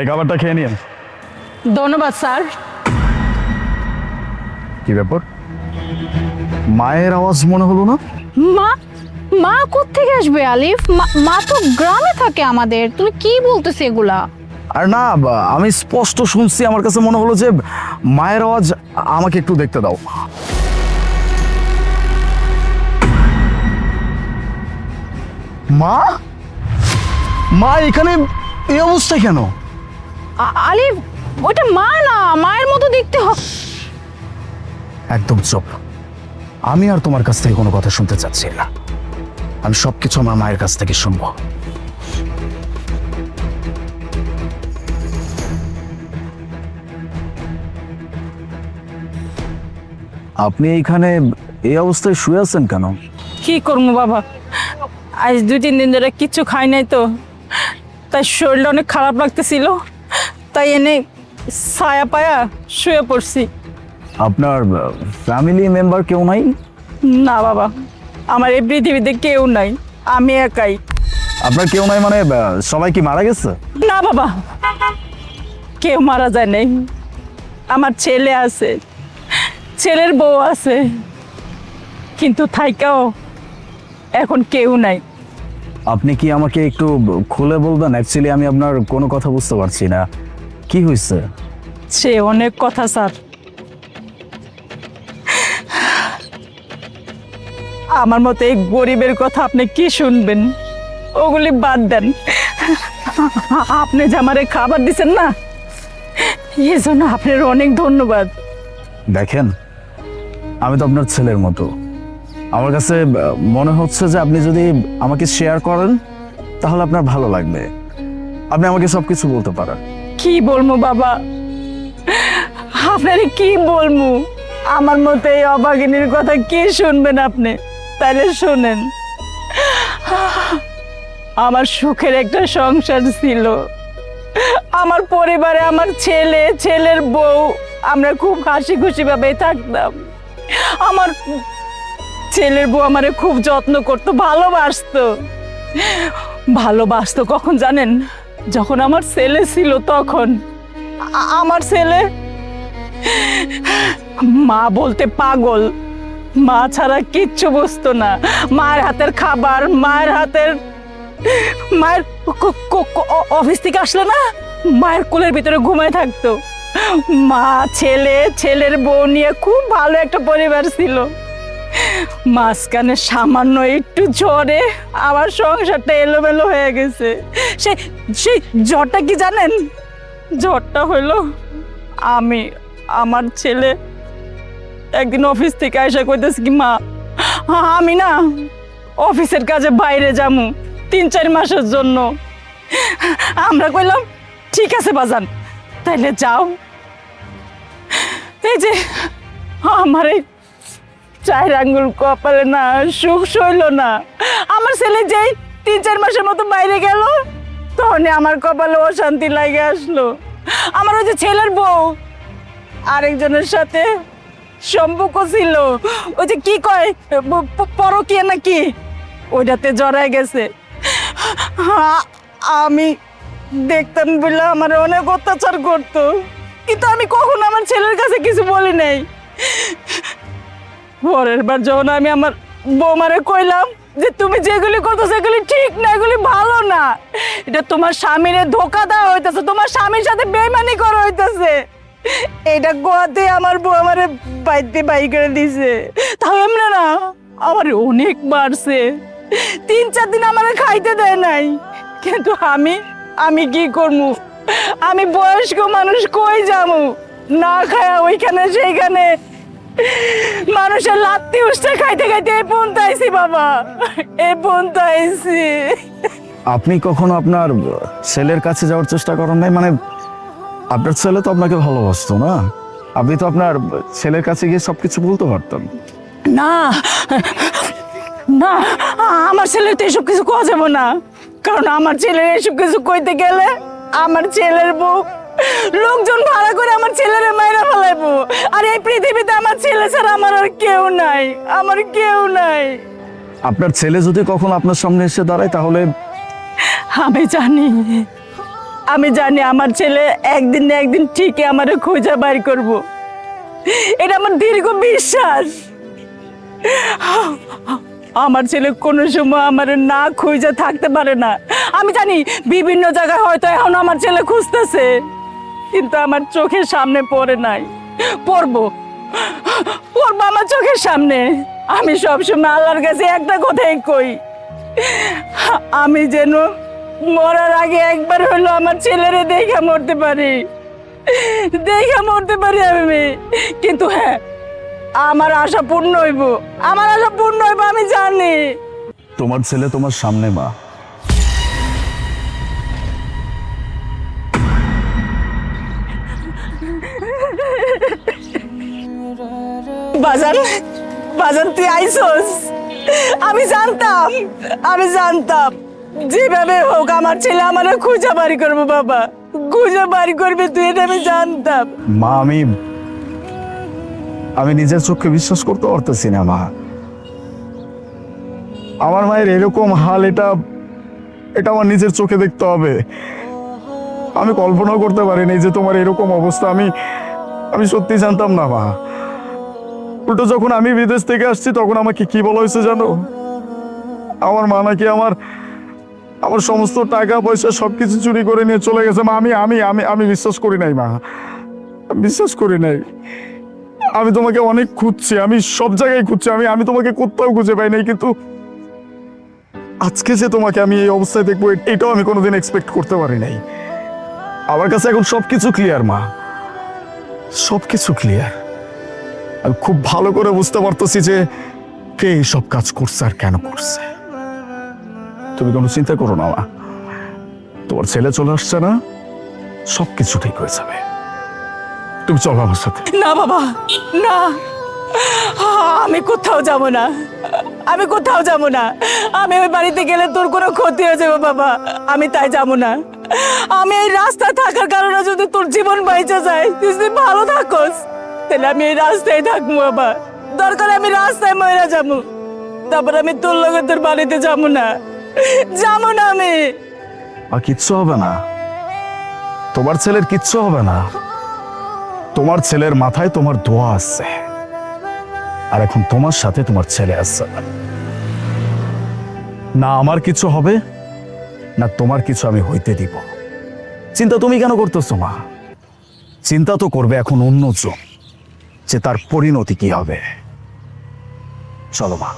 এই খাবারটা খেয়ে নিন। ধন্যবাদ স্যার। কি ব্যাপার, মায়ের আওয়াজ মনে হলো না? মা মা কোত্থেকে আসবে আলিফ? মা তো গ্রামে থাকে আমাদের। তুমি কি বলতেছো এগুলা? আর না, আমি স্পষ্ট শুনছি, আমার কাছে মনে হলো যে মায়ের আওয়াজ। আমাকে একটু দেখতে দাও। মা, মা এখানে এই অবস্থায় কেন? আলিফ, ওটা মা না, মায়ের মতো দেখতে একদম চুপ। আমি আর তোমার কাছ থেকে কোনো কথা শুনতে চাচ্ছি না। আমি সবকিছু আমার মায়ের কাছ থেকে শুনবো। আপনি এইখানে এই অবস্থায় শুয়ে আছেন কেন? কি করবো বাবা, আজ 2-3 দিন ধরে কিচ্ছু খাই নাই তো, তাই শরীরটা অনেক খারাপ লাগতেছিল, তাই এনে ছায়া পায়া শুয়ে পড়ছি। আপনার ফ্যামিলি মেম্বার কেউ নাই? না বাবা, আমার এই পৃথিবীতে কেউ নাই, আমি একাই। আপনার কেউ নাই মানে সবাই কি মারা গেছে? না বাবা, কেউ মারা যায় নাই। আমার ছেলে আছে, ছেলের বউ আছে, কিন্তু থাইকাও এখন কেউ নাই। আপনি কি আমাকে একটু খুলে বলবেন? অ্যাকচুয়ালি আমি আপনার কোনো কথা বুঝতে পারছি না। কি হয়েছে? সে অনেক কথা স্যার। আমার মতো এই গরিবের কথা আপনি কি শুনবেন? ওগুলি বাদ দেন। আপনি যে আমারে খাবার দিচ্ছেন না, এই জন্য আপনার অনেক ধন্যবাদ। দেখেন, আমি তো আপনার ছেলের মতো। আমার কাছে মনে হচ্ছে যে আপনি যদি আমাকে শেয়ার করেন তাহলে আপনার ভালো লাগবে। আপনি আমাকে সবকিছু বলতে পারেন। কি বলবো বাবা, আপনারে কি বলবো? আমার মতো এই অভাগিনীর কথা কি শুনবেন আপনি? তাহলে শুনেন, আমার সুখের একটা সংসার ছিল। আমার পরিবারে আমার ছেলে, ছেলের বউ, আমরা খুব হাসি খুশি ভাবে থাকতাম। আমার ছেলের বউ আমারে খুব যত্ন করতো, ভালোবাসতো। ভালোবাসতো কখন জানেন? যখন আমার ছেলে ছিল তখন। আমার ছেলে মা বলতে পাগল, মা ছাড়া কিচ্ছু বুঝতো না। মায়ের হাতের খাবার, মায়ের অফিস থেকে আসলে না, মায়ের কোলের ভিতরে ঘুমায় থাকতো। মা, ছেলে, ছেলের বউ নিয়ে খুব ভালো একটা পরিবার ছিল। মাঝখানে সামান্য একটু জ্বরে আমার সংসারটা এলোমেলো হয়ে গেছে। সেই জ্বরটা কি জানেন? জ্বরটা হলো আমার ছেলে একদিন অফিস থেকে আইসা কইতেছে কি, মা আমি না অফিসের কাজে বাইরে যামু 3-4 মাসের জন্য। আমরা কইলাম ঠিক আছে বাজান, তাইলে যাও। এই যে আমার এই 4 আঙ্গুল কপালে না সুখ সইল না। আমার ছেলে যেই 3-4 মাসের মতো বাইরে গেল, তখন আমার কপালে অশান্তি লাগে আসলো। আমার ওই যে ছেলের বউ আরেকজনের সাথে সম্পর্ক ছিল, ওই যে কি কয় পরকীয়া নাকি, ওইটাতে জড়ায় গেছে। আমি দেখতাম বলে আমার অনেক অত্যাচার করতো, কিন্তু আমি কখনো আমার ছেলের কাছে কিছু বলি নাই। পরের বার যখন আমি আমার বৌমারে কইলাম যে তুমি যেগুলি করতো সেগুলি ঠিক না, এগুলি ভালো না, এটা তোমার স্বামীরে ধোকা দেওয়া হইতেছে, তোমার স্বামীর সাথে বেইমানি করা হইতেছে, এটা গোয়াতে আমার বউ আমারে বাইতে বাই করে দিছে। তাও এমনি না, আমার অনেক বাড়ছে। 3-4 দিন আমারে খাইতে দেয় নাই। কিন্তু আমি কি করবো? আমি বয়স্ক মানুষ, কই যাবো? না খায়া ওইখানে সেইখানে মানুষের লাত্তি উষ্টা খাইতে খাইতে এই পন্থাইছি বাবা, এই পন্থাইছি। আপনি কখনো আপনার ছেলের কাছে যাওয়ার চেষ্টা করেন নাই? মানে আপনার ছেলে তো আপনাকে ভালোবাসতো না? আপনি তো আপনার ছেলের কাছে গিয়ে সবকিছু বলতে পারতেন। না না, আমার ছেলের তো এসব কিছু কোয়া যাবো না, কারণ আমার ছেলের এসব কিছু কইতে গেলে আমার ছেলের বউ লোকজন ভাড়া করে আমার ছেলের মায়েরা ফেলাইবো। আর এই পৃথিবীতে আমার ছেলে ছাড়া আমার আর কেউ নাই, আমার কেউ নাই। আপনার ছেলে যদি কখনো আপনার সামনে এসে দাঁড়ায় তাহলে? আমি জানি আমি জানি আমার ছেলে একদিন না একদিন ঠিকই আমারে খুঁজে বাইর করব। এটা আমার দীর্ঘ বিশ্বাস। আমার ছেলে কোনো সময় আমার না খুঁজে থাকতে পারে না। আমি জানি বিভিন্ন জায়গায় হয়তো এখন আমার ছেলে খুঁজতেছে, কিন্তু আমার চোখের সামনে পড়ে নাই। পড়বো আমার চোখের সামনে। আমি সবসময় আল্লাহর কাছে একটা কথাই কই, আমি যেন মরার আগে একবার হলো আমার ছেলেরে দেখে মরতে পারি, আমি। কিন্তু হ্যাঁ, আমার আশা পূর্ণ হইব, আমি জানি। তোমার ছেলে তোমার সামনে মা। বাজান, তুই আইসোস। আমি জানতাম যেভাবে হোক আমার ছেলে আমার খুঁজে বাড়ি করবো। বাবা, খুঁজে বাড়ি করবে তুই, এটা আমি জানতাম। মা, আমি নিজের চোখে বিশ্বাস করতে পারতেছি না মা। আমার মায়ের এরকম হাল, এটা আমার নিজের চোখে দেখতে হবে। আমি কল্পনাও করতে পারিনি যে তোমার এরকম অবস্থা। আমি সত্যি জানতাম না মা। উল্টো যখন আমি বিদেশ থেকে আসছি তখন আমাকে কি বলা হয়েছে জানো? আমার মা নাকি আমার সমস্ত টাকা পয়সা সবকিছু চুরি করে নিয়ে চলে গেছে মা। আমি বিশ্বাস করি নাই মা, বিশ্বাস করি নাই। আমি তোমাকে অনেক খুঁজছি, আমি সব জায়গায় খুঁজছি, আমি তোমাকে কোথাও খুঁজে পাই নাই। কিন্তু আজকে যে তোমাকে আমি এই অবস্থায় দেখবো, এটাও আমি কোনোদিন এক্সপেক্ট করতে পারি নাই। আমার কাছে এখন সবকিছু ক্লিয়ার মা, সবকিছু ক্লিয়ার। আমি খুব ভালো করে বুঝতে পারতেছি যে কে সব কাজ করছে আর কেন করছে। তুমি কোনো চিন্তা করো না মা, তোমার ছেলে চলে আসছে না, সবকিছু ঠিক হয়ে যাবে। তুমি চলো আমার সাথে। না বাবা, না, আমি কোথাও যাব না। আমি ওই বাড়িতে গেলে তোর কোনো ক্ষতি হয়ে যাবে বাবা, আমি তাই যাব না। আমি এই রাস্তায় থাকার কারণে যদি তোর জীবন বাইচা যায়, তুই যদি ভালো থাকস, তাহলে আমি এই রাস্তায় থাকবো বাবা। দরকার আমি রাস্তায় মরে যাবো, তারপর আমি তোর লগে তোর বাড়িতে যাবো না আমি। আর কিচ্ছু হবে না, তোমার ছেলের কিচ্ছু হবে না। তোমার ছেলের মাথায় তোমার দোয়া আছে, আর এখন তোমার সাথে তোমার ছেলে আছে। না আমার কিছু হবে না তোমার কিছু আমি হইতে দিব। চিন্তা তুমি কেন করতেছো মা? চিন্তা তো করবে এখন অন্যজন, যে তার পরিণতি কি হবে। চলো মা।